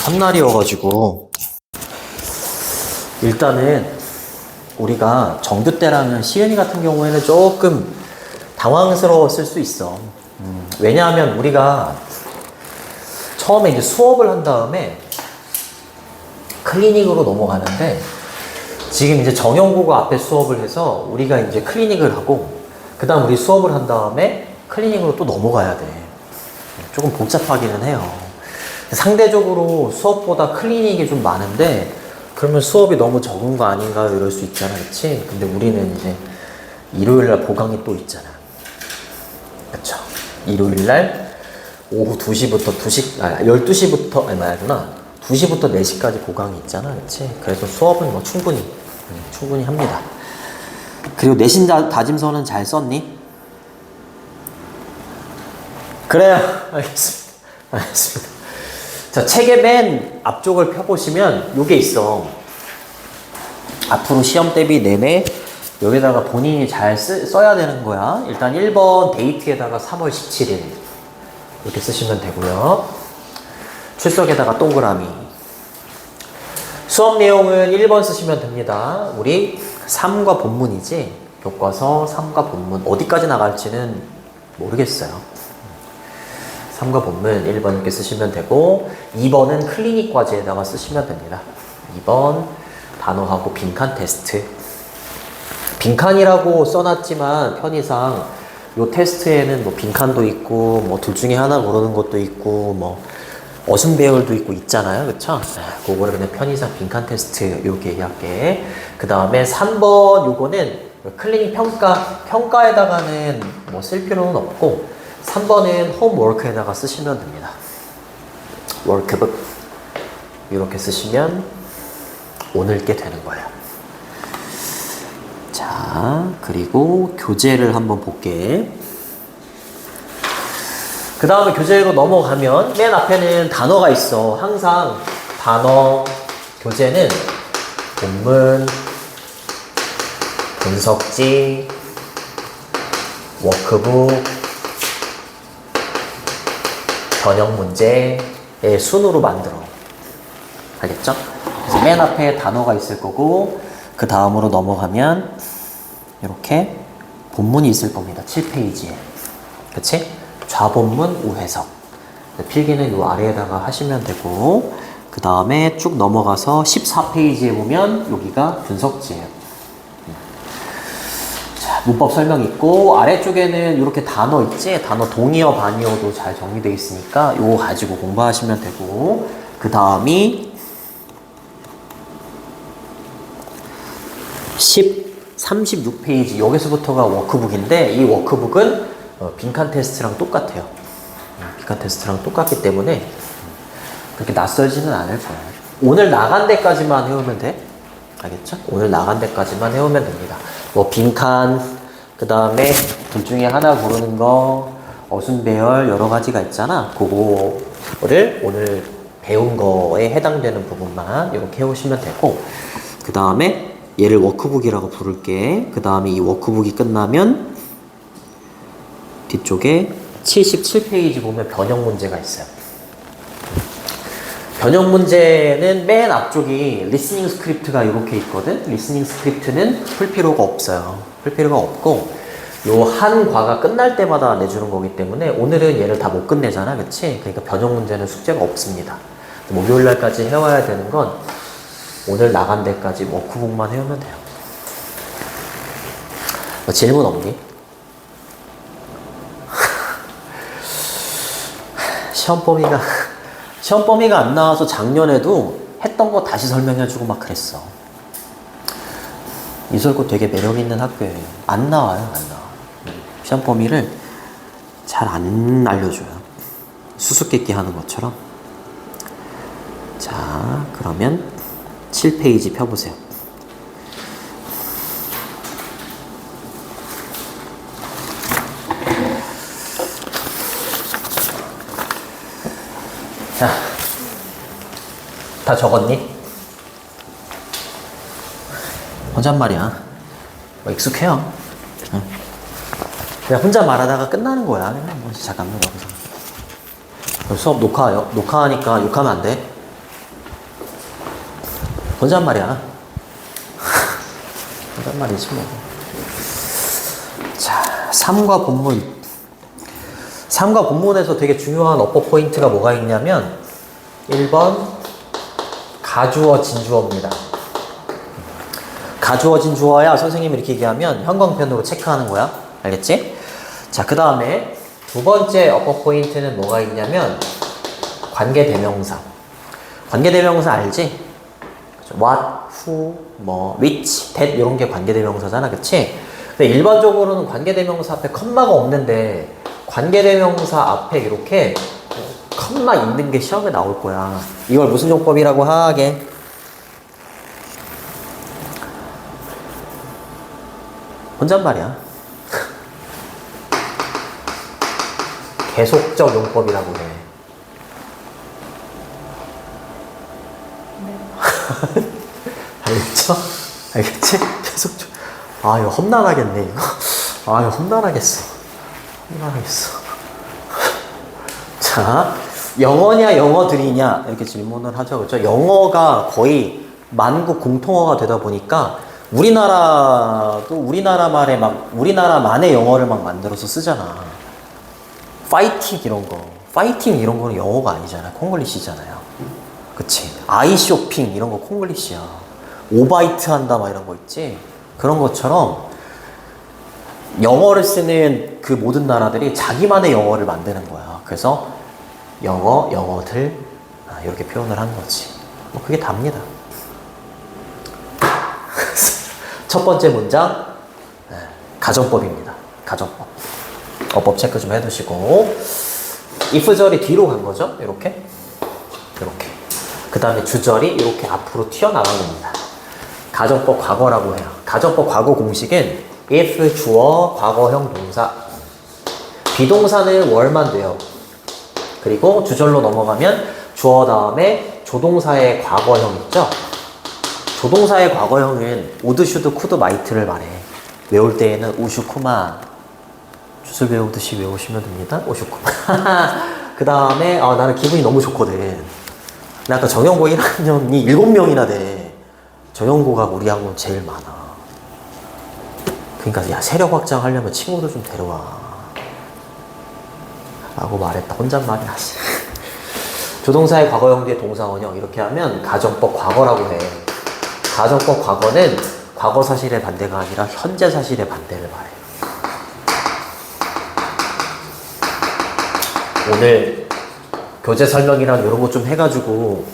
첫날이어가지고 일단은 우리가 정규 때랑은 시은이 같은 경우에는 조금 당황스러웠을 수 있어. 왜냐하면 우리가 처음에 이제 수업을 한 다음에 클리닉으로 넘어가는데 지금 이제 정형고가 앞에 수업을 해서 우리가 이제 클리닉을 하고 그 다음 우리 수업을 한 다음에 클리닉으로 또 넘어가야 돼. 조금 복잡하기는 해요. 상대적으로 수업보다 클리닉이 좀 많은데 그러면 수업이 너무 적은 거 아닌가 이럴 수 있잖아, 그치? 근데 우리는 이제 일요일날 보강이 또 있잖아. 그쵸? 일요일날 오후 2시부터 12시부터, 아니 말구나. 2시부터 4시까지 보강이 있잖아, 그치? 그래서 수업은 뭐 충분히 합니다. 그리고 내신 다짐서는 잘 썼니? 그래요. 알겠습니다. 자, 책의 맨 앞쪽을 펴보시면 요게 있어. 앞으로 시험 대비 내내 여기다가 본인이 잘 써야 되는 거야. 일단 1번 데이트에다가 3월 17일 이렇게 쓰시면 되고요. 출석에다가 동그라미. 수업 내용은 1번 쓰시면 됩니다. 우리 3과 본문이지. 교과서 3과 본문 어디까지 나갈지는 모르겠어요. 3과 본문 1번 이렇게 쓰시면 되고 2번은 클리닉 과제에다가 쓰시면 됩니다. 2번 단어하고 빈칸 테스트. 빈칸이라고 써놨지만 편의상 요 테스트에는 뭐 빈칸도 있고 뭐 둘 중에 하나 고르는 것도 있고 뭐 어순 배열도 있고 있잖아요, 그쵸? 그거를 그냥 편의상 빈칸 테스트 요게 할게. 그 다음에 3번 요거는 클리닉 평가에다가는 뭐 쓸 필요는 없고 3번은 홈워크에다가 쓰시면 됩니다. 워크북 이렇게 쓰시면 오늘 게 되는 거예요. 자, 그리고 교재를 한번 볼게. 그 다음에 교재로 넘어가면 맨 앞에는 단어가 있어. 항상 단어 교재는 본문, 분석지, 워크북, 변형 문제의 순으로 만들어. 알겠죠? 그래서 맨 앞에 단어가 있을 거고 그 다음으로 넘어가면 이렇게 본문이 있을 겁니다. 7페이지에. 그치? 좌본문, 우해석. 필기는 이 아래에다가 하시면 되고 그 다음에 쭉 넘어가서 14페이지에 보면 여기가 분석지예요. 자, 문법 설명 있고 아래쪽에는 이렇게 단어 있지? 단어 동의어, 반의어도 잘 정리되어 있으니까 이거 가지고 공부하시면 되고 그 다음이 36페이지 여기서부터가 워크북인데 이 워크북은 빈칸 테스트랑 똑같아요. 빈칸 테스트랑 똑같기 때문에 그렇게 낯설지는 않을 거예요. 오늘 나간 데까지만 해오면 돼. 알겠죠? 오늘 나간 데까지만 해오면 됩니다. 뭐 빈칸, 그 다음에 둘 중에 하나 고르는 거, 어순 배열 여러 가지가 있잖아. 그거를 오늘 배운 거에 해당되는 부분만 이렇게 해오시면 되고 그 다음에 얘를 워크북이라고 부를게. 그 다음에 이 워크북이 끝나면 뒤쪽에 77페이지 보면 변형 문제가 있어요. 변형 문제는 맨 앞쪽이 리스닝 스크립트가 이렇게 있거든. 리스닝 스크립트는 풀 필요가 없어요. 풀 필요가 없고 요 한 과가 끝날 때마다 내주는 거기 때문에 오늘은 얘를 다 못 끝내잖아, 그치? 그러니까 변형 문제는 숙제가 없습니다. 목요일 날까지 해와야 되는 건 오늘 나간 데까지 워크북만 해오면 돼요. 뭐 질문 없니? 시험 범위가 안 나와서 작년에도 했던 거 다시 설명해주고 막 그랬어. 이설고 되게 매력있는 학교예요. 안 나와요, 안 나와. 시험 범위를 잘 안 알려줘요. 수수께끼 하는 것처럼. 자, 그러면 7페이지 펴보세요. 자, 다 적었니? 혼잣말이야. 뭐 익숙해요. 응. 그냥 혼자 말하다가 끝나는 거야. 그냥 뭐 잠깐만 여기서. 수업 녹화하니까 욕하면 안 돼. 혼잣말이야. 혼잣말이지 뭐. 자, 3과 본문. 3과 본문에서 되게 중요한 어법 포인트가 뭐가 있냐면 1번 가주어 진주어입니다. 가주어 진주어야 선생님이 이렇게 얘기하면 형광펜으로 체크하는 거야. 알겠지? 자, 그 다음에 두 번째 어법 포인트는 뭐가 있냐면 관계대명사. 관계대명사 알지? what, who, 뭐 which, that 이런 게 관계대명사잖아. 그치? 근데 일반적으로는 관계대명사 앞에 컴마가 없는데 관계대명사 앞에 이렇게 컴마 있는 게 시험에 나올 거야. 이걸 무슨 용법이라고 하게? 혼잣말이야. 계속적 용법이라고 해. 네. 알겠죠? 알겠지? 계속적. 아, 이거 험난하겠네, 이거. 아, 이거 험난하겠어. 험난하겠어. 자, 영어냐, 영어들이냐, 이렇게 질문을 하죠. 그렇죠? 영어가 거의 만국 공통어가 되다 보니까 우리나라도 우리나라 말에 막, 우리나라만의 영어를 막 만들어서 쓰잖아. 파이팅 이런 거. 파이팅 이런 거는 영어가 아니잖아. 콩글리시잖아요. 그치? 아이쇼핑 이런 거 콩글리시야. 오바이트 한다 막 이런 거 있지? 그런 것처럼 영어를 쓰는 그 모든 나라들이 자기만의 영어를 만드는 거야. 그래서 영어, 영어들 이렇게 표현을 한 거지. 뭐 그게 답니다. 첫 번째 문장 가정법입니다. 가정법. 어법 체크 좀 해두시고 if절이 뒤로 간 거죠. 이렇게 이렇게. 그 다음에 주절이 이렇게 앞으로 튀어나간 겁니다. 가정법 과거라고 해요. 가정법 과거 공식은 if 주어 과거형 동사 비동사는 월만 돼요. 그리고 주절로 넘어가면 주어 다음에 조동사의 과거형 있죠. 조동사의 과거형은 would, should, could, might를 말해. 외울 때에는 우슈쿠마 주술 외우듯이 외우시면 됩니다. 우슈쿠마. 그 다음에 나는 기분이 너무 좋거든. 나 아까 정형고 1학년이 7명이나 돼. 정형고가 우리 학원 제일 많아. 그러니까 야, 세력 확장하려면 친구들 좀 데려와 라고 말했다. 혼잣말이야. 조동사의 과거형 뒤에 동사 원형 이렇게 하면 가정법 과거라고 해. 가정법 과거는 과거 사실의 반대가 아니라 현재 사실의 반대를 말해. 오늘 교재 설명이랑 이런 거 좀 해가지고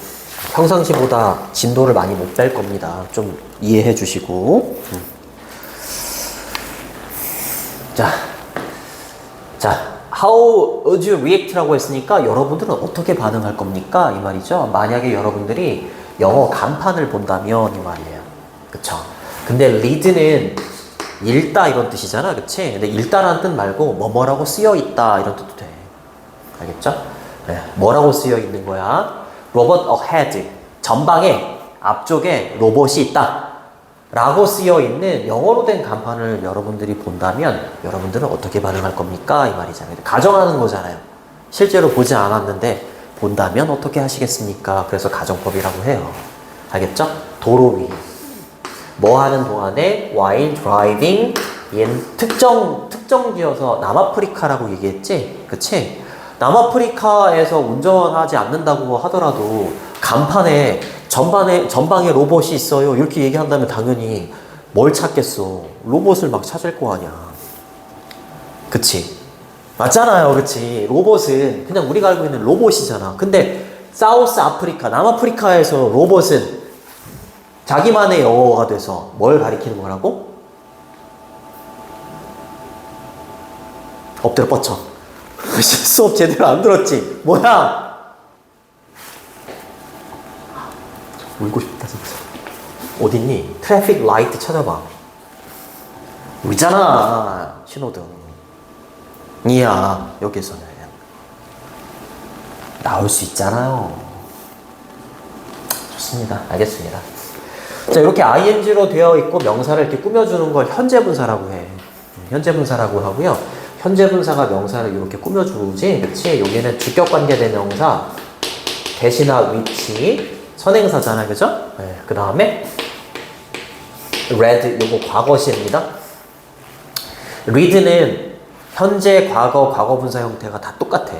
평상시보다 진도를 많이 못 뺄 겁니다. 좀 이해해 주시고. 자, how would you react라고 했으니까 여러분들은 어떻게 반응할 겁니까? 이 말이죠. 만약에 여러분들이 영어 간판을 본다면 이 말이에요. 그쵸? 근데 read는 읽다 이런 뜻이잖아. 그치? 근데 읽다라는 뜻 말고 뭐뭐라고 쓰여 있다 이런 뜻도 돼. 알겠죠? 네. 뭐라고 쓰여 있는 거야? Robot ahead. 전방에 앞쪽에 로봇이 있다 라고 쓰여 있는 영어로 된 간판을 여러분들이 본다면 여러분들은 어떻게 반응할 겁니까? 이 말이잖아요. 가정하는 거잖아요. 실제로 보지 않았는데 본다면 어떻게 하시겠습니까? 그래서 가정법이라고 해요. 알겠죠? 도로 위. 뭐 하는 동안에 while driving in 특정 지어서 남아프리카라고 얘기했지? 그치? 남아프리카에서 운전하지 않는다고 하더라도 간판에 전방에 로봇이 있어요. 이렇게 얘기한다면 당연히 뭘 찾겠어? 로봇을 막 찾을 거 아니야. 그치? 맞잖아요. 그치? 로봇은 그냥 우리가 알고 있는 로봇이잖아. 근데 사우스 아프리카, 남아프리카에서 로봇은 자기만의 영어가 돼서 뭘 가리키는 거라고? 엎드려 뻗쳐. 수업 제대로 안 들었지? 뭐야? 울고 싶다 진짜. 어딨니? 트래픽 라이트 찾아봐. 있잖아 신호등. 이야 여기서는 나올 수 있잖아요. 좋습니다. 알겠습니다. 자, 이렇게 ing로 되어 있고 명사를 이렇게 꾸며주는 걸 현재분사라고 해. 현재분사라고 하고요. 현재분사가 명사를 이렇게 꾸며주지. 그치? 여기는 주격관계대명사, 대신하 위치, 선행사잖아요. 그죠? 네. 그 다음에 read 요거 과거시입니다. read는 현재, 과거, 과거분사 형태가 다 똑같아.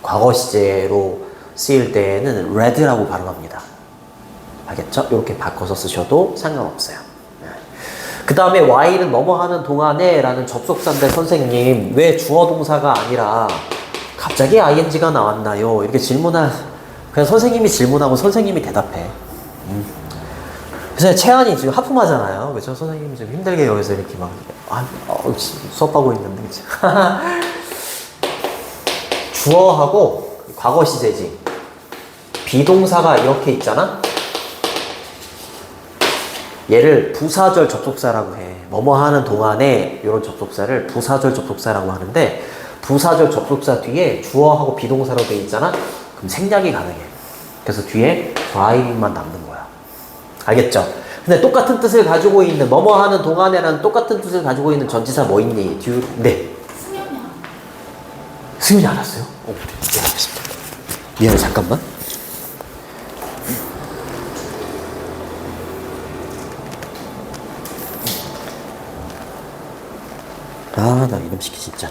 과거 시제로 쓰일 때는 read라고 발음합니다. 알겠죠? 이렇게 바꿔서 쓰셔도 상관없어요. 그 다음에 while은 뭐뭐 하는 동안에 라는 접속사인데 선생님 왜 주어 동사가 아니라 갑자기 ing가 나왔나요? 이렇게 그냥 선생님이 질문하고 선생님이 대답해. 그래서 채연이 지금 하품하잖아요. 그죠? 선생님이 좀 힘들게 여기서 이렇게 막 수업하고 있는데 그치? 주어하고 과거 시제지. 비동사가 이렇게 있잖아. 얘를 부사절 접속사라고 해. 뭐뭐 하는 동안에 이런 접속사를 부사절 접속사라고 하는데 부사절 접속사 뒤에 주어하고 비동사로 돼 있잖아. 그럼 생략이 가능해. 그래서 뒤에 driving만 남는 거야. 알겠죠? 근데 똑같은 뜻을 가지고 있는 뭐뭐 하는 동안에라는 똑같은 뜻을 가지고 있는 전치사 뭐 있니? 네. 승현이 알았어요? 네, 알겠습니다. 미안해, 잠깐만. 아, 나 이놈 시키 진짜.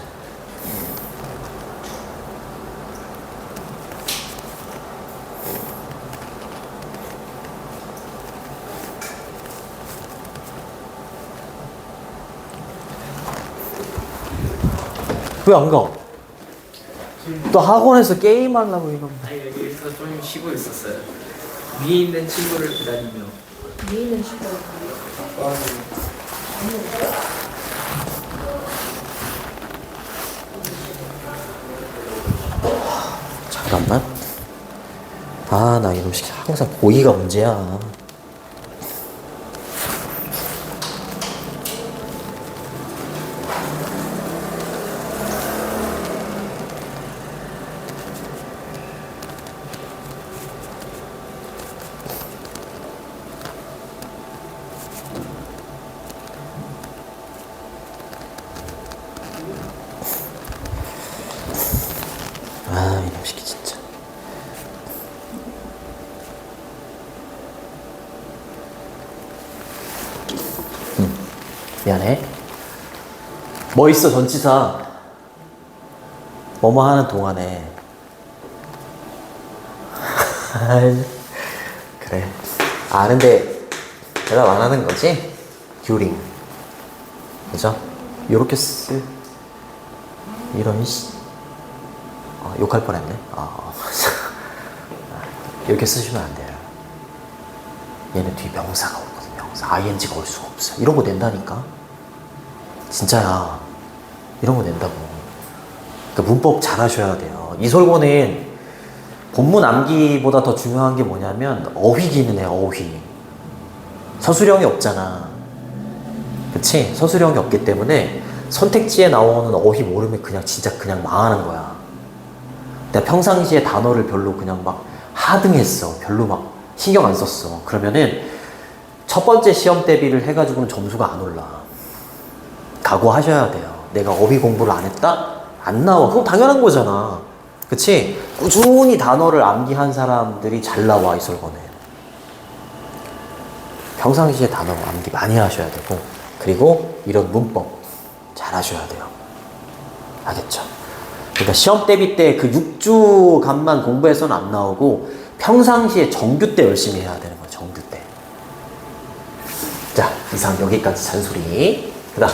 왜 안 가? 또 학원에서 게임하려고 이러면. 아니 여기서 좀 쉬고 있었어요. 위에 있는 친구를 기다리며. 위에 있는 친구. 잠깐만. 아, 나 이놈 시키 항상 고의가 문제야. 아, 이놈 시키 진짜. 미안해. 뭐 있어, 전치사. 뭐뭐 하는 동안에. 그래. 아, 근데 대답 안 하는 거지? during. 그죠? 요렇게 이런 욕할 뻔했네. 이렇게 쓰시면 안 돼요. 얘는 뒤에 명사가 오거든. 명사. ing가 올 수가 없어. 이런 거 낸다니까. 진짜야. 이런 거 낸다고. 그러니까 문법 잘 하셔야 돼요. 이솔고는 본문 암기보다 더 중요한 게 뭐냐면 어휘기는 해. 어휘. 서술형이 없잖아. 그치? 서술형이 없기 때문에 선택지에 나오는 어휘 모르면 그냥 진짜 그냥 망하는 거야. 내가 평상시에 단어를 별로 그냥 막 하등했어. 별로 막 신경 안 썼어. 그러면은 첫 번째 시험 대비를 해가지고는 점수가 안 올라. 각오하셔야 돼요. 내가 어휘 공부를 안 했다? 안 나와. 그럼 당연한 거잖아. 그치? 꾸준히 단어를 암기한 사람들이 잘 나와, 이설거는. 평상시에 단어 암기 많이 하셔야 되고, 그리고 이런 문법 잘 하셔야 돼요. 알겠죠? 그러니까 시험 대비 때 그 6주 간만 공부해서는 안 나오고 평상시에 정규 때 열심히 해야 되는 거예요. 정규 때. 자, 이상 여기까지 잔소리. 그 다음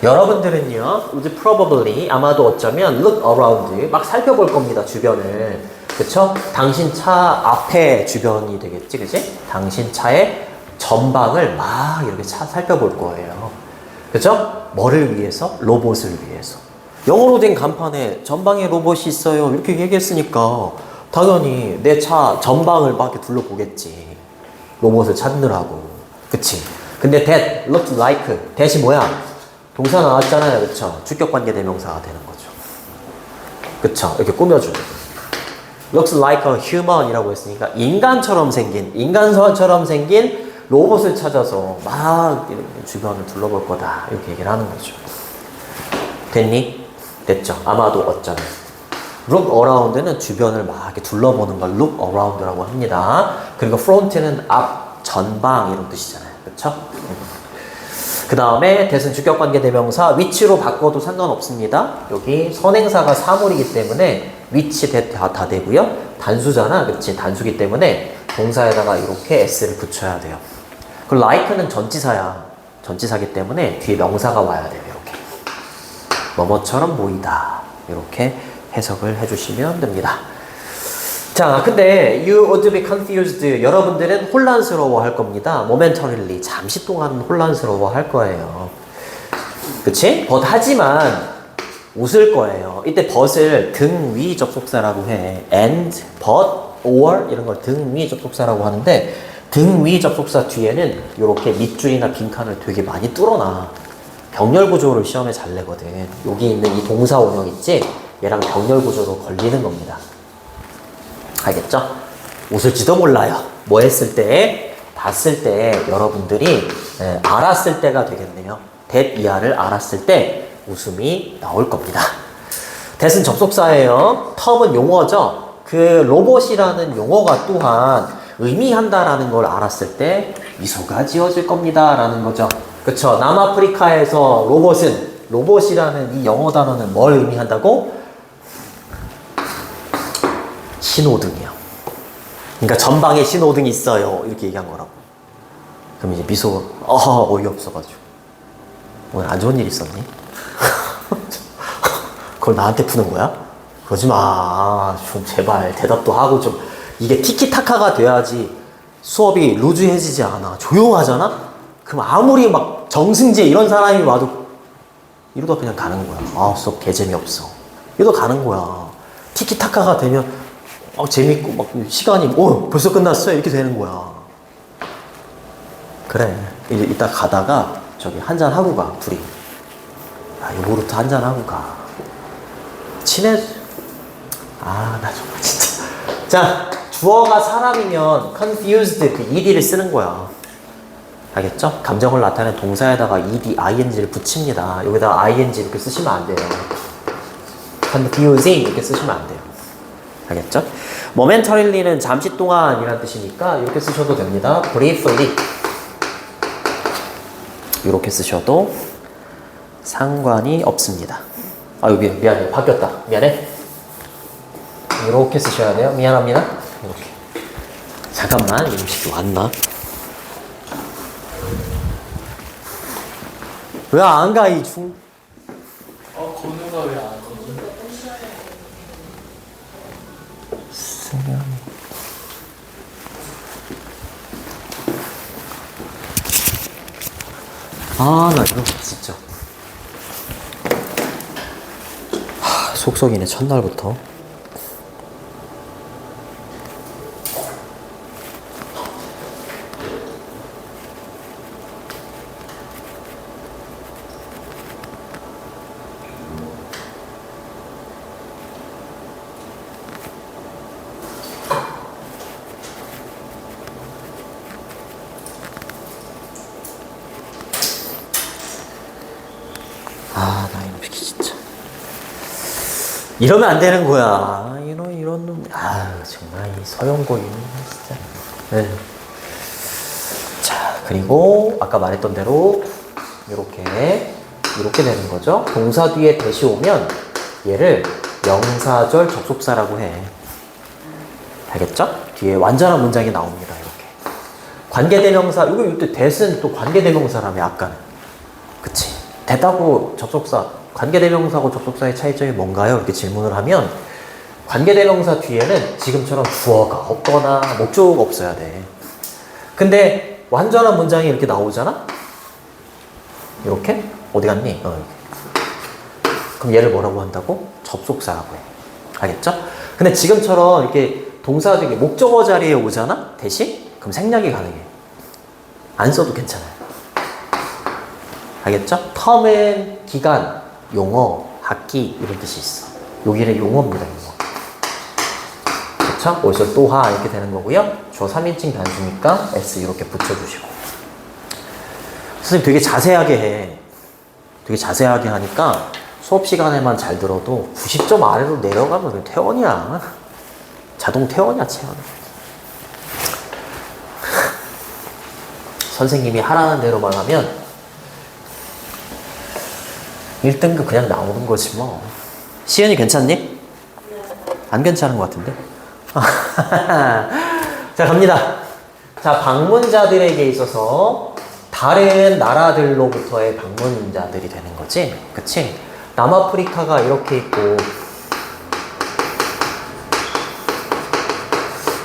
여러분들은요, 이제 probably 아마도 어쩌면 look around 막 살펴볼 겁니다. 주변을. 그쵸? 당신 차 앞에 주변이 되겠지, 그치? 당신 차의 전방을 막 이렇게 살펴볼 거예요. 그죠? 뭐를 위해서? 로봇을 위해서. 영어로 된 간판에 전방에 로봇이 있어요. 이렇게 얘기했으니까 당연히 내 차 전방을 막 이렇게 둘러보겠지. 로봇을 찾느라고. 그치? 근데 that looks like, that이 뭐야? 동사 나왔잖아요. 그쵸? 주격관계 대명사가 되는 거죠. 그쵸? 이렇게 꾸며주는. looks like a human 이라고 했으니까 인간처럼 생긴 로봇을 찾아서 막 주변을 둘러볼 거다. 이렇게 얘기를 하는 거죠. 됐니? 됐죠? 아마도 어쩌면. look around는 주변을 막 이렇게 둘러보는 걸 look around라고 합니다. 그리고 front는 앞, 전방 이런 뜻이잖아요. 그렇죠? 그 다음에 대신 주격관계대명사 위치로 바꿔도 상관없습니다. 여기 선행사가 사물이기 때문에 위치 다 되고요. 단수잖아. 그렇지? 단수기 때문에 동사에다가 이렇게 s를 붙여야 돼요. 그리고 like는 전치사야. 전치사기 때문에 뒤에 명사가 와야 돼요. 이렇게. 뭐뭐처럼 보이다. 이렇게 해석을 해주시면 됩니다. 자, 근데 you would be confused. 여러분들은 혼란스러워 할 겁니다. momentarily. 잠시 동안 혼란스러워 할 거예요. 그치? but 하지만 웃을 거예요. 이때 but을 등 위 접속사라고 해. and, but, or 이런 걸 등 위 접속사라고 하는데 등 위 접속사 뒤에는 이렇게 밑줄이나 빈칸을 되게 많이 뚫어놔. 병렬 구조를 시험에 잘 내거든. 여기 있는 이 동사 원형 있지? 얘랑 병렬 구조로 걸리는 겁니다. 알겠죠? 웃을지도 몰라요. 뭐 했을 때? 봤을 때 여러분들이 알았을 때가 되겠네요. that 이하를 알았을 때 웃음이 나올 겁니다. that은 접속사예요. term은 용어죠. 그 로봇이라는 용어가 또한 의미한다라는 걸 알았을 때 미소가 지어질 겁니다. 라는 거죠. 그쵸? 남아프리카에서 로봇이라는 이 영어 단어는 뭘 의미한다고? 신호등이요. 그러니까 전방에 신호등이 있어요. 이렇게 얘기한 거라고. 그럼 이제 미소가 어이없어가지고 오늘 안 좋은 일 있었니? 그걸 나한테 푸는 거야? 그러지 마. 좀 제발 대답도 하고 좀 이게 티키타카가 돼야지 수업이 루즈해지지 않아. 조용하잖아? 그럼 아무리 막 정승재 이런 사람이 와도 이러다 그냥 가는 거야. 수업 개 재미없어. 이러다 가는 거야. 티키타카가 되면 재밌고 막 시간이 벌써 끝났어 이렇게 되는 거야. 그래 이제 이따 가다가 저기 한잔 하고 가. 둘이 요구르트 한잔 하고 가. 친해. 나 정말 진짜. 자, 주어가 사람이면 confused 그 ed를 쓰는 거야. 알겠죠? 감정을 나타내는 동사에다가 ed, ing를 붙입니다. 여기다가 ing 이렇게 쓰시면 안 돼요. confusing 이렇게 쓰시면 안 돼요. 알겠죠? momentary는 잠시 동안이라는 뜻이니까 이렇게 쓰셔도 됩니다. briefly 이렇게 쓰셔도 상관이 없습니다. 미안해. 바뀌었다. 미안해. 이렇게 쓰셔야 돼요. 미안합니다. 이렇게. 잠깐만. 이 음식이 왔나? 왜 안 가, 이 중? 건우가 왜 안 오지? 나 이거 진짜. 속썩이네, 첫날부터. 나 이놈 새끼 진짜. 이러면 안 되는 거야. 이런 놈. 정말 이 서영고 이놈 진짜. 네. 자, 그리고 아까 말했던 대로 이렇게 되는 거죠. 동사 뒤에 대시 오면 얘를 명사절 접속사라고 해. 알겠죠? 뒤에 완전한 문장이 나옵니다. 이렇게. 관계대명사. 이때 that은 또 관계대명사라며 아까는. 그치? that하고 접속사, 관계대명사하고 접속사의 차이점이 뭔가요? 이렇게 질문을 하면 관계대명사 뒤에는 지금처럼 주어가 없거나 목적어가 없어야 돼. 근데 완전한 문장이 이렇게 나오잖아? 이렇게? 어디 갔니? 그럼 얘를 뭐라고 한다고? 접속사라고 해. 알겠죠? 근데 지금처럼 이렇게 동사 중에 목적어 자리에 오잖아? 대신? 그럼 생략이 가능해. 안 써도 괜찮아요. 알겠죠? 텀은 기간, 용어, 학기 이런 뜻이 있어. 여기는 용어입니다. 용어. 그렇죠? 어디서 또하 이렇게 되는 거고요. 주어 3인칭 단수니까 s 이렇게 붙여주시고. 선생님 되게 자세하게 해. 되게 자세하게 하니까 수업 시간에만 잘 들어도 90점 아래로 내려가면 그냥 퇴원이야. 자동 퇴원이야, 채원. 선생님이 하라는 대로만 하면 1등급 그냥 나오는 거지 뭐. 시연이 괜찮니? 안 괜찮은 것 같은데? 자, 갑니다. 자, 방문자들에게 있어서 다른 나라들로부터의 방문자들이 되는 거지? 그치? 남아프리카가 이렇게 있고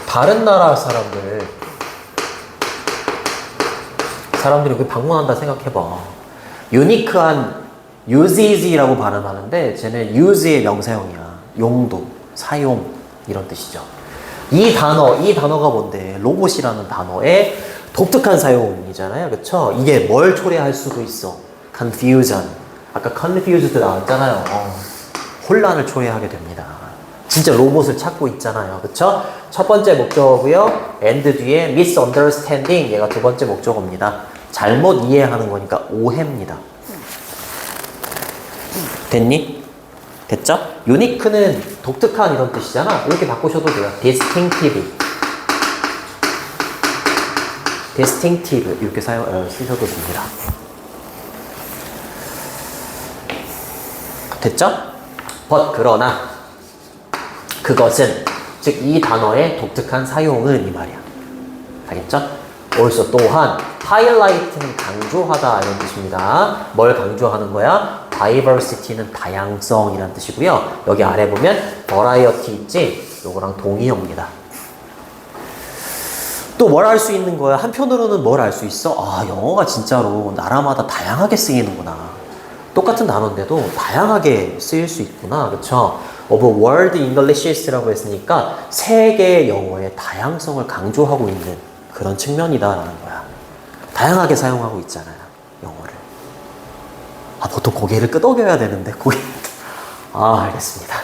다른 나라 사람들이 여기 방문한다 생각해봐. 유니크한 use라고 발음하는데 쟤는 use의 명사형이야. 용도, 사용 이런 뜻이죠. 이 단어가 뭔데? 로봇이라는 단어의 독특한 사용이잖아요. 그쵸? 이게 뭘 초래할 수도 있어. confusion. 아까 confused 나왔잖아요. 혼란을 초래하게 됩니다. 진짜 로봇을 찾고 있잖아요. 그쵸? 첫 번째 목적어고요. and 뒤에 misunderstanding. 얘가 두 번째 목적어입니다. 잘못 이해하는 거니까 오해입니다. 됐니? 됐죠? 유니크는 독특한 이런 뜻이잖아. 이렇게 바꾸셔도 돼요. distinctive 이렇게 쓰셔도 됩니다. 됐죠? but 그러나 그것은 즉 이 단어의 독특한 사용은 이 말이야. 알겠죠? also 또한 highlight는 강조하다 이런 뜻입니다. 뭘 강조하는 거야? diversity는 다양성이라는 뜻이고요. 여기 아래 보면 variety 있지? 요거랑 동의어입니다. 또 뭘 알 수 있는 거야? 한편으로는 뭘 알 수 있어? 아, 영어가 진짜로 나라마다 다양하게 쓰이는구나. 똑같은 단어인데도 다양하게 쓰일 수 있구나. 그쵸? of world Englishes라고 했으니까 세계 영어의 다양성을 강조하고 있는 그런 측면이다라는 거야. 다양하게 사용하고 있잖아요. 영어를. 보통 고개를 끄덕여야 되는데 알겠습니다.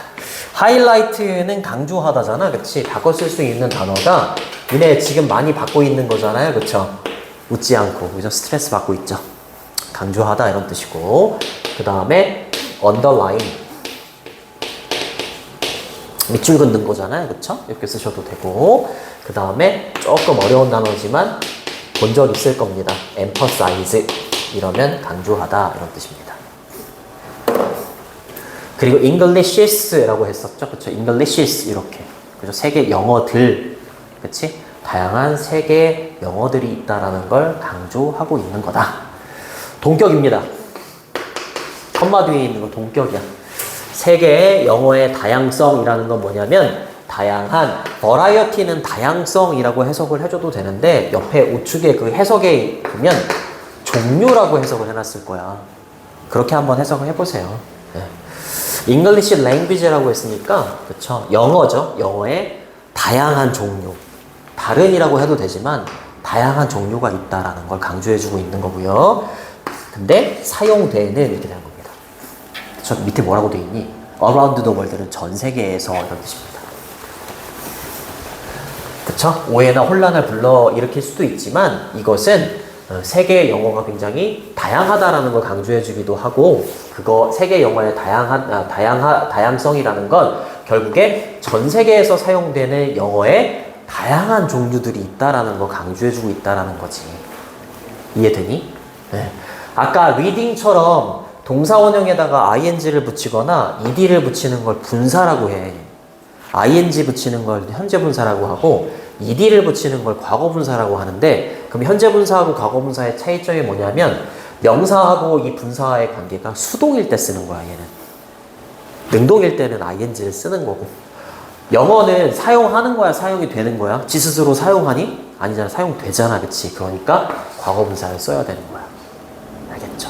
하이라이트는 강조하다잖아. 그치? 바꿔 쓸 수 있는 단어가 니네 지금 많이 받고 있는 거잖아요. 그쵸? 웃지 않고 그죠? 스트레스 받고 있죠. 강조하다 이런 뜻이고, 그 다음에 underline 밑줄 긋는 거잖아요. 그쵸? 이렇게 쓰셔도 되고, 그 다음에 조금 어려운 단어지만 본 적 있을 겁니다. emphasize 이러면 강조하다 이런 뜻입니다. 그리고 Englishes라고 했었죠. 그쵸? Englishes 이렇게. 그죠? 세계 영어들. 그치? 다양한 세계 영어들이 있다라는 걸 강조하고 있는 거다. 동격입니다. 컴마 뒤에 있는 건 동격이야. 세계의 영어의 다양성이라는 건 뭐냐면 다양한, variety는 다양성이라고 해석을 해줘도 되는데 옆에 우측에 그 해석에 보면 종류라고 해석을 해놨을 거야. 그렇게 한번 해석을 해보세요. 네. English language라고 했으니까 그쵸? 영어죠. 영어의 다양한 종류. 다른이라고 해도 되지만 다양한 종류가 있다라는 걸 강조해주고 있는 거고요. 근데 사용되는 이렇게 되는 겁니다. 저 밑에 뭐라고 돼 있니? Around the world는 전 세계에서 이런 뜻입니다. 그쵸? 오해나 혼란을 불러일으킬 수도 있지만 이것은 세계 영어가 굉장히 다양하다라는 걸 강조해주기도 하고, 그거 세계 영어의 다양성이라는 건 결국에 전 세계에서 사용되는 영어의 다양한 종류들이 있다라는 걸 강조해주고 있다라는 거지. 이해되니? 네. 아까 reading처럼 동사 원형에다가 ing를 붙이거나 ed를 붙이는 걸 분사라고 해. ing 붙이는 걸 현재 분사라고 하고 ed를 붙이는 걸 과거 분사라고 하는데, 그럼 현재 분사하고 과거 분사의 차이점이 뭐냐면 명사하고 이 분사의 관계가 수동일 때 쓰는 거야. 얘는 능동일 때는 ing를 쓰는 거고, 영어는 사용하는 거야, 사용이 되는 거야? 지 스스로 사용하니? 아니잖아. 사용되잖아. 그치? 그러니까 과거 분사를 써야 되는 거야. 알겠죠?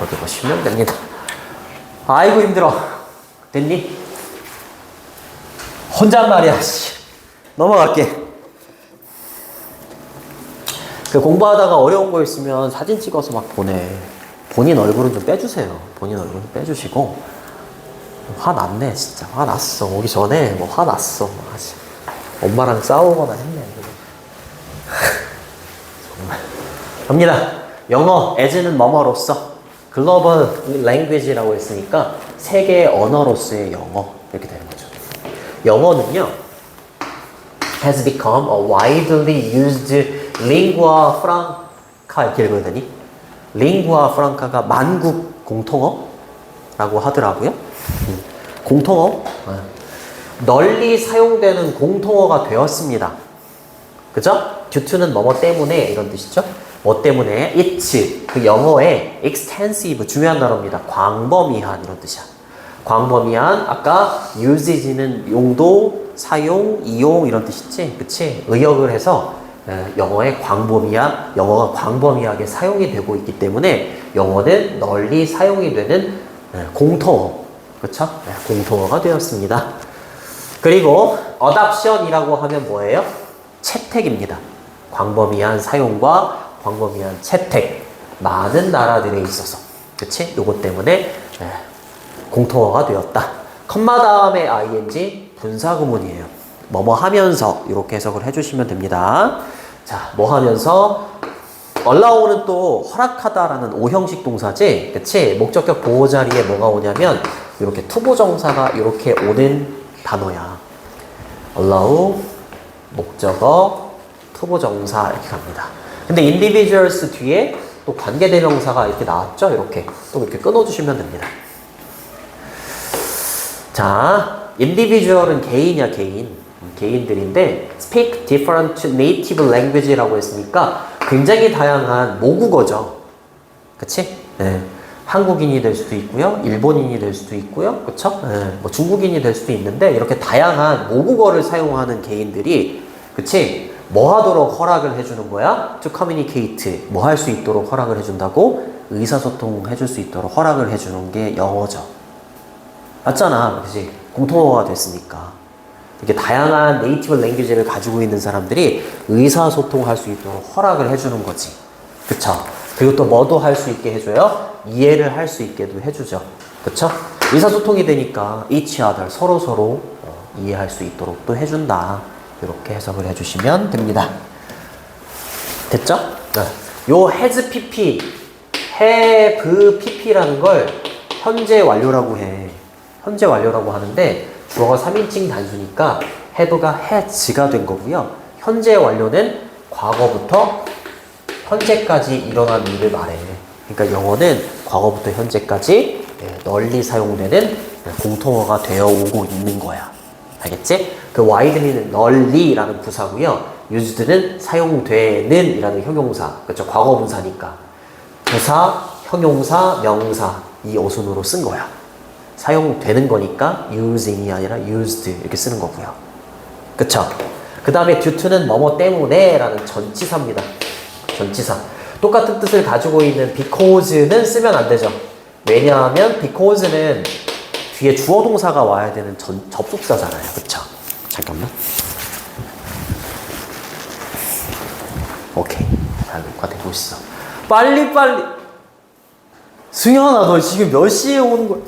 여기 보시면 됩니다. 아이고 힘들어. 됐니? 혼잣말이야. 넘어갈게. 그 공부하다가 어려운 거 있으면 사진 찍어서 막 보내. 본인 얼굴은 좀 빼주세요. 본인 얼굴 좀 빼주시고. 화났네 진짜. 화났어. 오기 전에 뭐 화났어. 엄마랑 싸우거나 했네. 정말. 갑니다. 영어 as는 뭐뭐로써. 글로벌 랭귀지라고 했으니까 세계 언어로서의 영어 이렇게 되는 거죠. 영어는요, has become a widely used lingua franca 이렇게 읽어야 되니? lingua franca가 만국 공통어라고 하더라고요. 공통어. 널리 사용되는 공통어가 되었습니다. 그죠? due to는 뭐뭐 때문에 이런 뜻이죠. 뭐 때문에? it's 그 영어의 extensive 중요한 단어입니다. 광범위한 이런 뜻이야. 광범위한 아까 usage는 용도, 사용, 이용 이런 뜻이지, 그치? 의역을 해서 영어가 광범위하게 사용이 되고 있기 때문에 영어는 널리 사용이 되는 공통어, 그쵸? 공통어가 되었습니다. 그리고 adoption이라고 하면 뭐예요? 채택입니다. 광범위한 사용과 광범위한 채택, 많은 나라들에 있어서, 그치? 요것 때문에 공통어가 되었다. 컴마 다음에 ing 분사구문이에요. 뭐뭐 하면서 이렇게 해석을 해주시면 됩니다. 자, 뭐 하면서 allow는 또 허락하다라는 오형식 동사지, 그치? 목적격 보호 자리에 뭐가 오냐면 이렇게 투부정사가 이렇게 오는 단어야. allow 목적어 투부정사 이렇게 갑니다. 근데 individuals 뒤에 또 관계대명사가 이렇게 나왔죠? 이렇게 또 이렇게 끊어주시면 됩니다. 자, individual은 개인이야, 개인들인데 speak different native language라고 했으니까 굉장히 다양한 모국어죠. 그치? 네. 한국인이 될 수도 있고요, 일본인이 될 수도 있고요, 그쵸? 네. 뭐 중국인이 될 수도 있는데 이렇게 다양한 모국어를 사용하는 개인들이, 그치? 뭐 하도록 허락을 해주는 거야? To communicate, 뭐 할 수 있도록 허락을 해준다고? 의사소통 해줄 수 있도록 허락을 해주는 게 영어죠. 맞잖아, 그치? 공통어가 됐으니까. 이렇게 다양한 네이티브 랭귀지를 가지고 있는 사람들이 의사소통할 수 있도록 허락을 해주는 거지. 그쵸? 그리고 또 뭐도 할 수 있게 해줘요? 이해를 할 수 있게도 해주죠. 그쵸? 의사소통이 되니까 each other, 서로 이해할 수 있도록 또 해준다. 이렇게 해석을 해주시면 됩니다. 됐죠? 네. 요 has pp, have pp라는 걸 현재 완료라고 해. 현재 완료라고 하는데 주어가 3인칭 단수니까 have가 has가 된 거고요. 현재 완료는 과거부터 현재까지 일어난 일을 말해. 그러니까 영어는 과거부터 현재까지 널리 사용되는 공통어가 되어 오고 있는 거야. 알겠지? 그 widely는 널리라는 부사고요. used는 사용되는 이라는 형용사. 그렇죠? 과거 분사니까. 부사, 형용사, 명사 이 어순으로 쓴 거야. 사용되는 거니까 using이 아니라 used 이렇게 쓰는 거고요. 그쵸? 그 다음에 due to는 뭐뭐 때문에 라는 전치사입니다. 전치사. 똑같은 뜻을 가지고 있는 because는 쓰면 안 되죠. 왜냐하면 because는 뒤에 주어 동사가 와야 되는 접속사잖아요. 그쵸? 잠깐만. 오케이. 잘 녹화되고 있어. 빨리빨리. 승현아, 너 지금 몇 시에 오는 거야?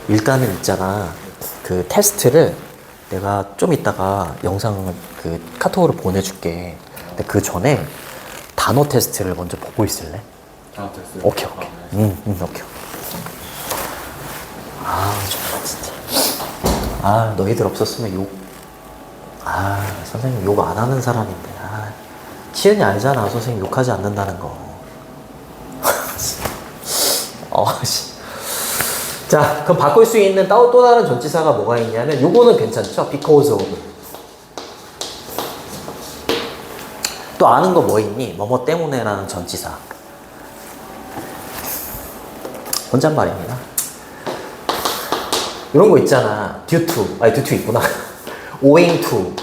일단은 있잖아, 그 테스트를 내가 좀 이따가 영상을 그 카톡으로 보내줄게. 근데 그 전에 단어 테스트를 먼저 보고 있을래? 단어 테스트? 오케이. 오케이. 아, 정말 진짜. 아, 너희들 없었으면 선생님 욕 안 하는 사람인데. 치은이 알잖아, 선생님 욕하지 않는다는 거. 자, 그럼 바꿀 수 있는 또 다른 전치사가 뭐가 있냐면 요거는 괜찮죠? because of. 또 아는 거 뭐 있니? 뭐뭐 때문에 라는 전치사. 혼잣말입니다. 이런 거 있잖아. due to 있구나. owing to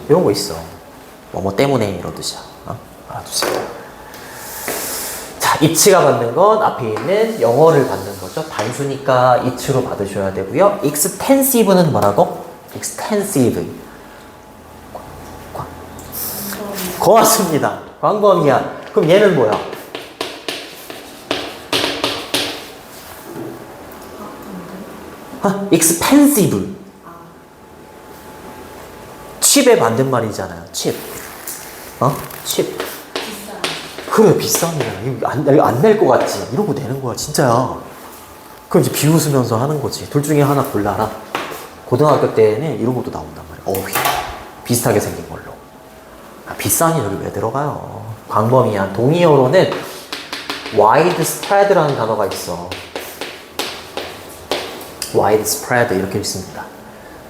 이런 거 있어. 뭐뭐 때문에 이런 뜻이야. 알아두세요. 자, it가 받는 건 앞에 있는 영어를 받는 거죠. 단수니까 it로 받으셔야 되고요. extensive는 뭐라고? extensive. 고맙습니다. 광범위한. 그럼 얘는 뭐야? expensive. 칩의 반대말이잖아요. 칩. 칩. 그래, 비쌉니다. 안 낼 것 같지? 이러고 내는 거야, 진짜야. 그럼 이제 비웃으면서 하는 거지. 둘 중에 하나 골라라. 고등학교 때는 이런 것도 나온단 말이야. 비슷하게 생긴 걸로. 비싸니 여기 왜 들어가요? 광범위한. 동의어로는 widespread라는 단어가 있어. widespread 이렇게 있습니다.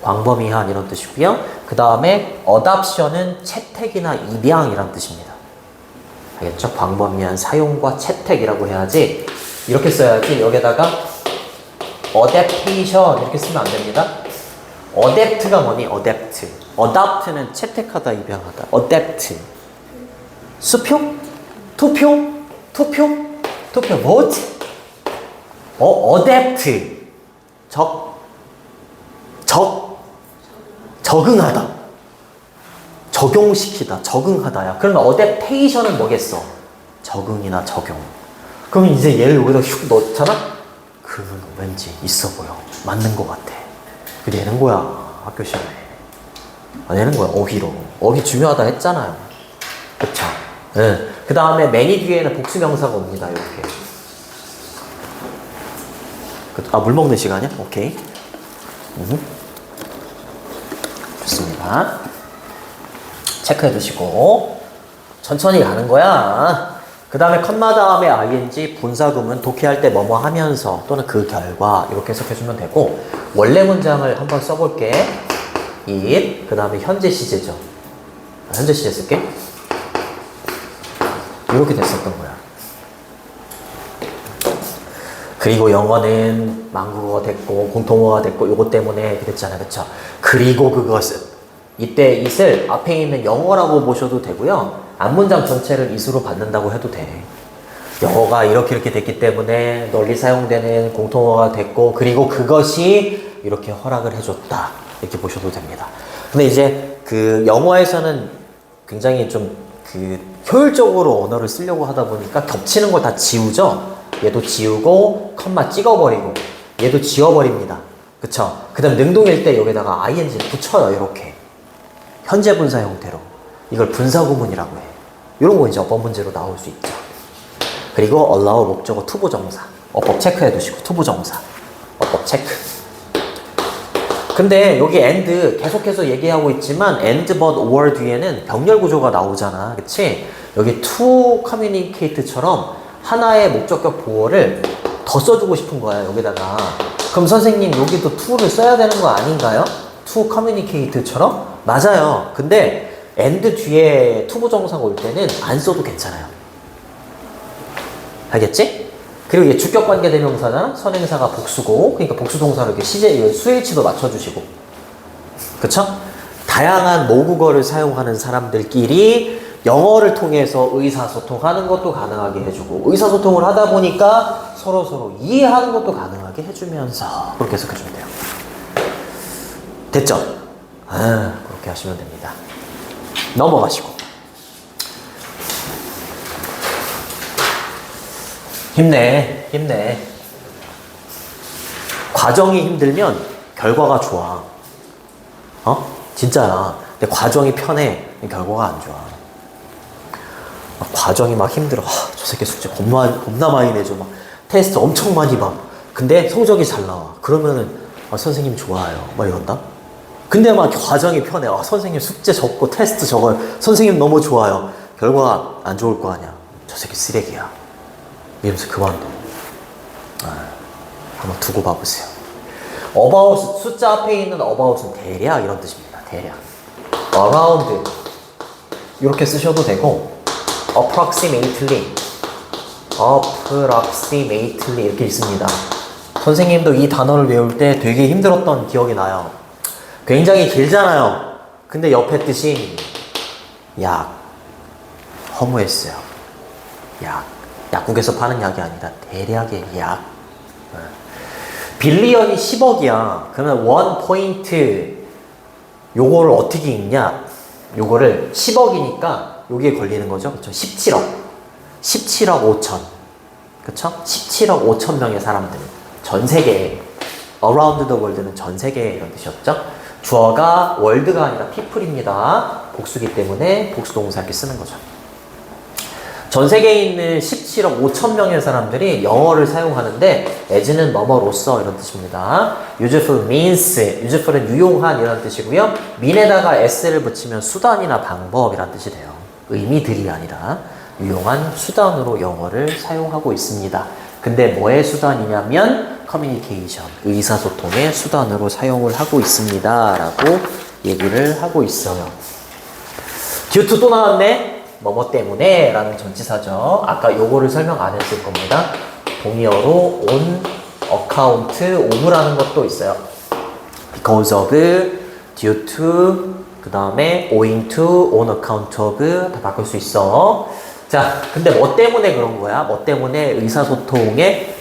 광범위한 이런 뜻이고요. 그 다음에 adoption은 채택이나 입양이란 뜻입니다. 알겠죠? 광범위한 사용과 채택이라고 해야지. 이렇게 써야지. 여기다가 adaptation 이렇게 쓰면 안 됩니다. adapt가 뭐니? adapt. adopt는 채택하다, 입양하다. adapt. 수표? 투표? what? adapt. 적응하다. 적용시키다. 적응하다야. 그러면 adaptation은 뭐겠어? 적응이나 적용. 그러면 이제 얘를 여기다 슉 넣잖아? 그러면 왠지 있어 보여. 맞는 것 같아. 그 내는 거야. 학교 시험에. 내는 거야. 어휘로. 어휘 중요하다 했잖아요. 그쵸? 네. 그 다음에 many 뒤에는 복수명사가 옵니다. 이렇게. 물 먹는 시간이야? 오케이. 좋습니다. 체크해 두시고 천천히 가는 거야. 그 다음에 컴마 다음에 ing 분사구문 독해할 때 뭐뭐 하면서 또는 그 결과 이렇게 해석해주면 되고 원래 문장을 한번 써볼게. it 그 다음에 현재 시제죠. 현재 시제 쓸게. 이렇게 됐었던 거야. 그리고 영어는 망국어가 됐고 공통어가 됐고 요것 때문에 그랬잖아요. 그쵸? 그리고 그것은 이때 it을 앞에 있는 영어라고 보셔도 되고요. 앞문장 전체를 it으로 받는다고 해도 돼. 영어가 이렇게 됐기 때문에 널리 사용되는 공통어가 됐고 그리고 그것이 이렇게 허락을 해줬다. 이렇게 보셔도 됩니다. 근데 이제 그 영어에서는 굉장히 좀 그 효율적으로 언어를 쓰려고 하다 보니까 겹치는 걸 다 지우죠. 얘도 지우고 컴마 찍어버리고 얘도 지워버립니다. 그쵸? 그 다음 능동일 때 여기다가 ing 붙여요. 이렇게 현재 분사 형태로 이걸 분사구문이라고 해. 이런 거 이제 어법 문제로 나올 수 있죠. 그리고 allow 목적어 투부정사 어법 체크해 두시고 투부정사 어법 체크. 근데 여기 and 계속해서 얘기하고 있지만 and but or 뒤에는 병렬 구조가 나오잖아. 그치? 여기 to communicate처럼 하나의 목적격 보어를 더 써주고 싶은 거야. 여기다가. 그럼 선생님 여기도 to를 써야 되는 거 아닌가요? to communicate처럼? 맞아요. 근데 and 뒤에 투부정사가 올 때는 안 써도 괜찮아요. 알겠지? 그리고 얘 주격관계 대명사잖아? 선행사가 복수고 그러니까 복수동사로 이렇게 시제, 수일치도 맞춰주시고 그쵸? 다양한 모국어를 사용하는 사람들끼리 영어를 통해서 의사소통하는 것도 가능하게 해주고 의사소통을 하다 보니까 서로 이해하는 것도 가능하게 해주면서 그렇게 해석해주면 돼요. 됐죠? 그렇게 하시면 됩니다. 넘어가시고 힘내. 과정이 힘들면 결과가 좋아. 진짜야. 근데 과정이 편해. 결과가 안 좋아. 과정이 막 힘들어. 저 새끼 숙제 겁나 많이 내줘. 막 테스트 엄청 많이 봐. 근데 성적이 잘 나와. 그러면은 선생님 좋아요. 막 이런다. 근데 막 과정이 편해. 선생님 숙제 적고 테스트 적어요. 선생님 너무 좋아요. 결과가 안 좋을 거 아니야. 저 새끼 쓰레기야. 이러면서 그만둬. 한번 두고 봐보세요. about 숫자 앞에 있는 about은 대략 이런 뜻입니다. 대략. around 이렇게 쓰셔도 되고 approximately 이렇게 있습니다. 선생님도 이 단어를 외울 때 되게 힘들었던 기억이 나요. 굉장히 길잖아요. 근데 옆에 뜻이 약. 허무했어요. 약. 약국에서 파는 약이 아니라 대략의 약. 빌리언이 10억이야. 그러면 원 포인트 요거를 어떻게 읽냐? 요거를 10억이니까 여기에 걸리는 거죠. 그쵸? 17억 5천. 그쵸? 17억 5천 명의 사람들. 전 세계에. around the world는 전 세계에 이런 뜻이었죠. 주어가 월드가 아니라 people입니다. 복수기 때문에 복수동사 이렇게 쓰는 거죠. 전 세계에 있는 17억 5천 명의 사람들이 영어를 사용하는데 as는 뭐뭐로써 이런 뜻입니다. useful means, useful은 유용한 이런 뜻이고요. mean에다가 s를 붙이면 수단이나 방법이란 뜻이 돼요. 의미들이 아니라 유용한 수단으로 영어를 사용하고 있습니다. 근데 뭐의 수단이냐면 communication, 의사소통의 수단으로 사용을 하고 있습니다 라고 얘기를 하고 있어요. due to 또 나왔네. 뭐뭐 때문에 라는 전치사죠. 아까 요거를 설명 안 했을 겁니다. 동의어로 on account of라는 것도 있어요. because of, due to, 그 다음에 owing to, on account of 다 바꿀 수 있어. 자, 근데 뭐 때문에 그런 거야? 뭐 때문에 의사소통에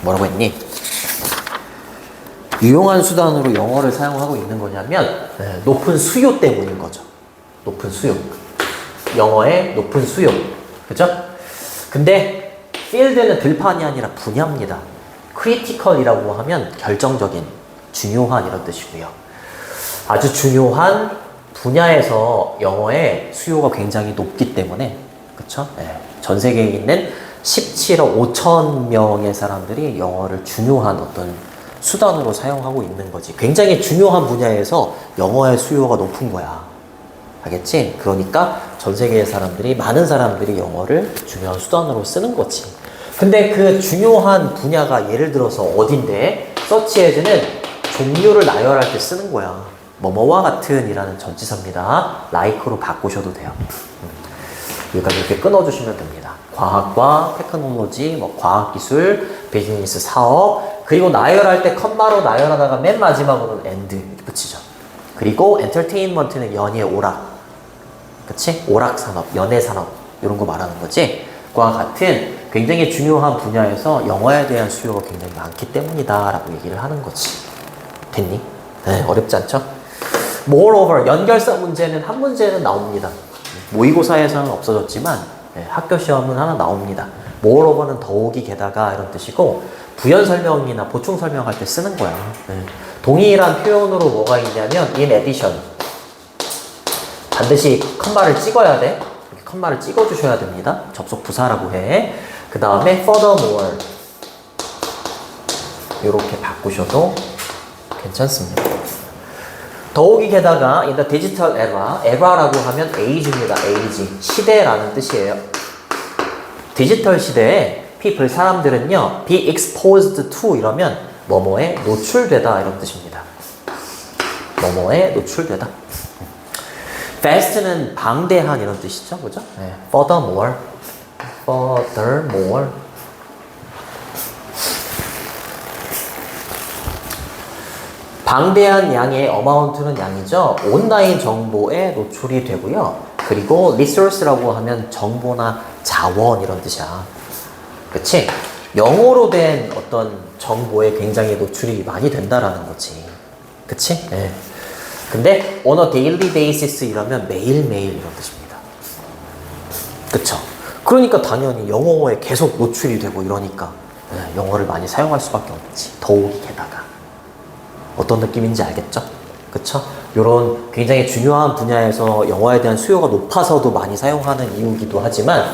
뭐라고 했니? 유용한 수단으로 영어를 사용하고 있는 거냐면 높은 수요 때문인 거죠. 높은 수요. 영어의 높은 수요. 그죠? 근데 field는 들판이 아니라 분야입니다. critical이라고 하면 결정적인, 중요한 이런 뜻이고요. 아주 중요한 분야에서 영어의 수요가 굉장히 높기 때문에 그쵸? 네. 전 세계에 있는 17억 5천 명의 사람들이 영어를 중요한 어떤 수단으로 사용하고 있는 거지. 굉장히 중요한 분야에서 영어의 수요가 높은 거야. 알겠지? 그러니까 전 세계의 사람들이, 많은 사람들이 영어를 중요한 수단으로 쓰는 거지. 근데 그 중요한 분야가 예를 들어서 어딘데? search as는 종류를 나열할 때 쓰는 거야. 뭐뭐와 같은 이라는 전치사입니다. like로 바꾸셔도 돼요. 여기까지 이렇게 끊어주시면 됩니다. 과학과 테크놀로지, 뭐 과학기술, 비즈니스, 사업, 그리고 나열할 때 컴마로 나열하다가 맨 마지막으로는 and 이렇게 붙이죠. 그리고 엔터테인먼트는 연예, 오락. 그치? 오락산업, 연예산업 이런 거 말하는 거지. 과 같은 굉장히 중요한 분야에서 영어에 대한 수요가 굉장히 많기 때문이다 라고 얘기를 하는 거지. 됐니? 네, 어렵지 않죠? Moreover, 연결사 문제는 한 문제는 나옵니다. 모의고사에서는 없어졌지만 학교 시험은 하나 나옵니다. Moreover는 더욱이 게다가 이런 뜻이고 부연 설명이나 보충 설명할 때 쓰는 거야. 동일한 표현으로 뭐가 있냐면 in addition. 반드시 컴마를 찍어야 돼. 이렇게 컴마를 찍어 주셔야 됩니다. 접속 부사라고 해. 그 다음에 furthermore 이렇게 바꾸셔도 괜찮습니다. 더욱이 게다가 in the digital era, era라고 하면 age입니다. age, 시대라는 뜻이에요. 디지털 시대에 people, 사람들은요 be exposed to 이러면 뭐뭐에 노출되다 이런 뜻입니다. 뭐뭐에 노출되다. vast는 방대한 이런 뜻이죠, 그죠? 네. furthermore, furthermore. 방대한 양의 amount는 양이죠. 온라인 정보에 노출이 되고요. 그리고 resource라고 하면 정보나 자원 이런 뜻이야. 그치? 영어로 된 어떤 정보에 굉장히 노출이 많이 된다라는 거지. 그치? 네. 근데 on a daily basis 이러면 매일매일 이런 뜻입니다. 그쵸? 그러니까 당연히 영어에 계속 노출이 되고 이러니까 영어를 많이 사용할 수밖에 없지. 더욱이 게다가. 어떤 느낌인지 알겠죠? 그쵸? 이런 굉장히 중요한 분야에서 영어에 대한 수요가 높아서도 많이 사용하는 이유이기도 하지만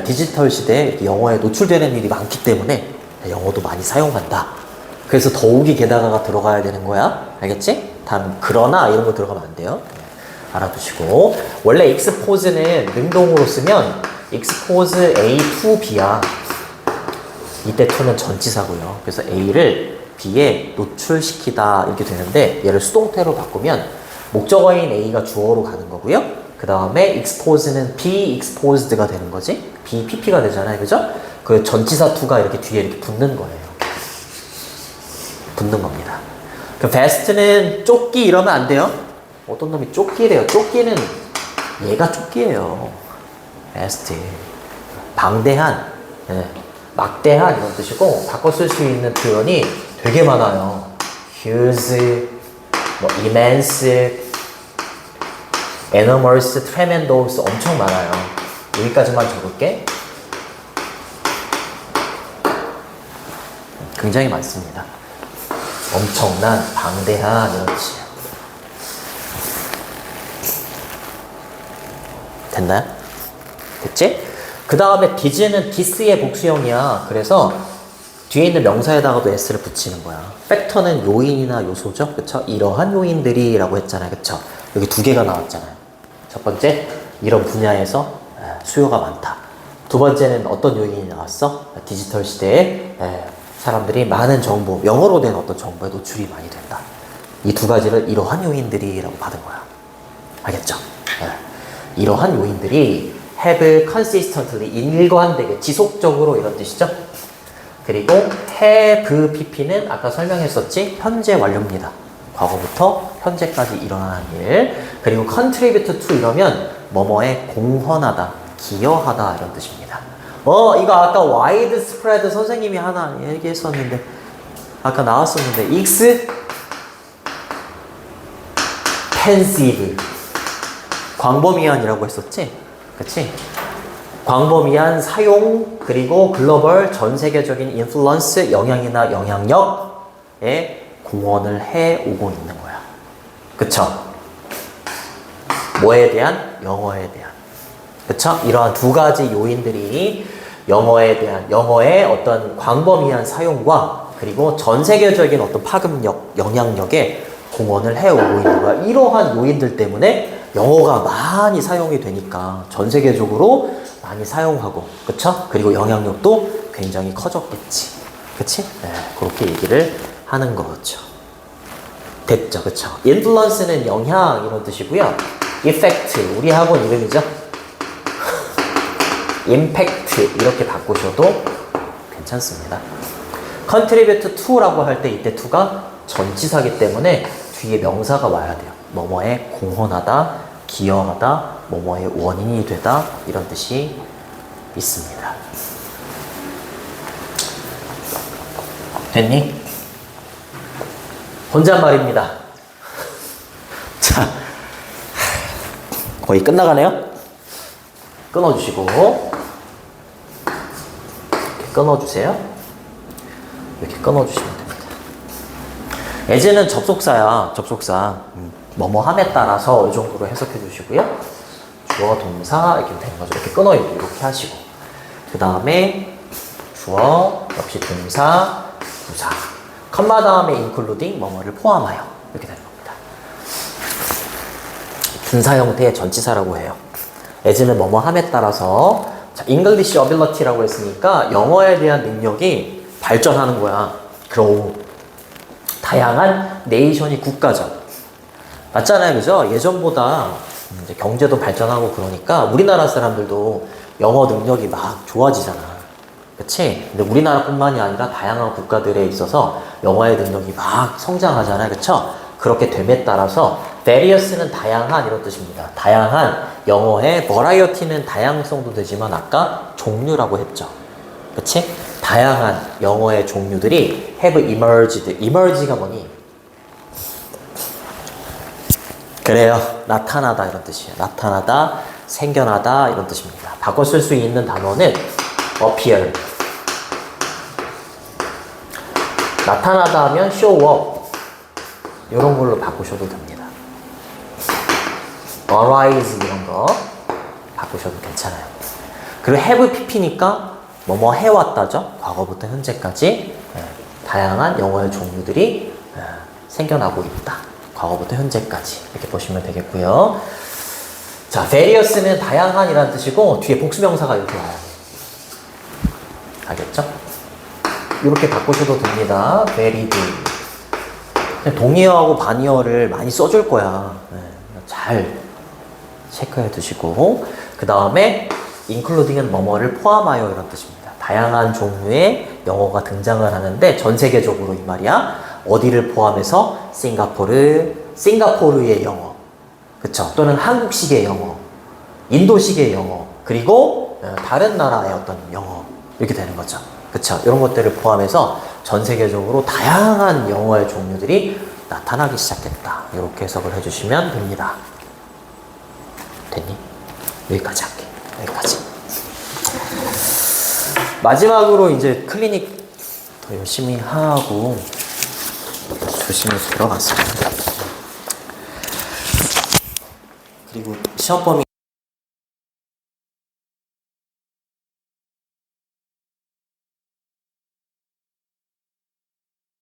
디지털 시대에 영어에 노출되는 일이 많기 때문에 영어도 많이 사용한다. 그래서 더욱이 게다가가 들어가야 되는 거야. 알겠지? 다음 그러나 이런 거 들어가면 안 돼요. 알아두시고 원래 expose는 능동으로 쓰면 expose A to B야. 이때 to는 전치사고요. 그래서 A를 B에 노출시키다 이렇게 되는데 얘를 수동태로 바꾸면 목적어인 A가 주어로 가는 거고요. 그 다음에 expose는 be exposed가 되는 거지. be pp가 되잖아요. 그죠? 그 전치사 to가 이렇게 뒤에 이렇게 붙는 거예요. 붙는 겁니다. 그 vast는 쫓기 이러면 안 돼요. 어떤 놈이 쫓기래요. 쫓기는 얘가 쫓기예요. vast. 방대한, 막대한 이런 뜻이고 바꿔 쓸 수 있는 표현이 되게 많아요. huge, 뭐 immense, enormous, tremendous 엄청 많아요. 여기까지만 적을게. 굉장히 많습니다. 엄청난, 방대한 이런 뜻이에요. 됐나요? 됐지? 그 다음에 dis는 this의 복수형이야. 그래서 뒤에 있는 명사에다가도 s를 붙이는 거야. 팩터는 요인이나 요소죠. 그쵸? 이러한 요인들이 라고 했잖아요. 그쵸? 여기 두 개가 나왔잖아요. 첫 번째, 이런 분야에서 수요가 많다. 두 번째는 어떤 요인이 나왔어? 디지털 시대에 사람들이 많은 정보, 영어로 된 어떤 정보에 노출이 많이 된다. 이 두 가지를 이러한 요인들이라고 받은 거야. 알겠죠? 이러한 요인들이 have consistently, 일관되게, 지속적으로 이런 뜻이죠? 그리고 have pp는 아까 설명했었지? 현재 완료입니다. 과거부터 현재까지 일어나는 일. 그리고 contribute to 이러면 뭐뭐에 공헌하다, 기여하다 이런 뜻입니다. 이거 아까 widespread 선생님이 하나 얘기했었는데 아까 나왔었는데 extensive 광범위한이라고 했었지? 그치? 광범위한 사용 그리고 글로벌 전 세계적인 인플루언스 영향이나 영향력에 공헌을 해오고 있는 거야. 그쵸? 뭐에 대한? 영어에 대한. 그쵸? 이러한 두 가지 요인들이 영어에 대한, 영어의 어떤 광범위한 사용과 그리고 전 세계적인 어떤 파급력, 영향력에 공헌을 해오고 있는 거야. 이러한 요인들 때문에 영어가 많이 사용이 되니까 전 세계적으로 많이 사용하고, 그쵸? 그리고 영향력도 굉장히 커졌겠지. 그치? 네, 그렇게 얘기를 하는 거죠. 됐죠? 그쵸? influence는 영향 이런 뜻이고요. effect, 우리 학원 이름이죠? impact 이렇게 바꾸셔도 괜찮습니다. contribute to라고 할 때 이때 to가 전치사기 때문에 뒤에 명사가 와야 돼요. 뭐뭐에 공헌하다, 기여하다, 뭐뭐의 원인이 되다 이런 뜻이 있습니다. 됐니? 혼잣말입니다. 자, 거의 끝나가네요. 끊어주시고 이렇게 끊어주세요. 이렇게 끊어주시면 됩니다. as는 접속사야. 접속사. 뭐뭐함에 따라서 이 정도로 해석해 주시고요. 주어, 동사 이렇게 되는 거죠. 이렇게 끊어있고 이렇게 하시고 그 다음에 주어 역시 동사, 부사 컴마 다음에 including 뭐뭐를 포함하여 이렇게 되는 겁니다. 분사 형태의 전치사라고 해요. as는 뭐뭐함에 따라서 자, English ability라고 했으니까 영어에 대한 능력이 발전하는 거야. 그럼 다양한 네이션이 국가죠. 맞잖아요, 그죠? 예전보다 이제 경제도 발전하고 그러니까 우리나라 사람들도 영어 능력이 막 좋아지잖아. 그치? 근데 우리나라뿐만이 아니라 다양한 국가들에 있어서 영어의 능력이 막 성장하잖아요. 그쵸? 그렇게 됨에 따라서 various는 다양한 이런 뜻입니다. 다양한 영어의 variety는 다양성도 되지만 아까 종류라고 했죠. 그치? 다양한 영어의 종류들이 have emerged. emerge가 뭐니? 그래요. 나타나다 이런 뜻이에요. 나타나다, 생겨나다 이런 뜻입니다. 바꿔 쓸 수 있는 단어는 appear. 나타나다 하면 show up. 이런 걸로 바꾸셔도 됩니다. arise 이런 거 바꾸셔도 괜찮아요. 그리고 have pp니까 뭐뭐 해왔다죠. 과거부터 현재까지 다양한 영어의 종류들이 생겨나고 있다. 과거부터 현재까지 이렇게 보시면 되겠고요. 자, various는 다양한이라는 뜻이고 뒤에 복수명사가 이렇게 와요. 알겠죠? 이렇게 바꾸셔도 됩니다. varied. 동의어하고 반의어를 많이 써줄 거야. 잘 체크해 두시고 그 다음에 including은 뭐뭐를 포함하여 이런 뜻입니다. 다양한 종류의 영어가 등장을 하는데 전 세계적으로 이 말이야. 어디를 포함해서 싱가포르의 영어, 그쵸? 또는 한국식의 영어, 인도식의 영어, 그리고 다른 나라의 어떤 영어 이렇게 되는 거죠. 그쵸? 이런 것들을 포함해서 전 세계적으로 다양한 영어의 종류들이 나타나기 시작했다. 이렇게 해석을 해주시면 됩니다. 됐니? 여기까지 할게. 여기까지. 마지막으로 이제 클리닉 더 열심히 하고 조심히 들어갔습니다. 그리고 시험 범위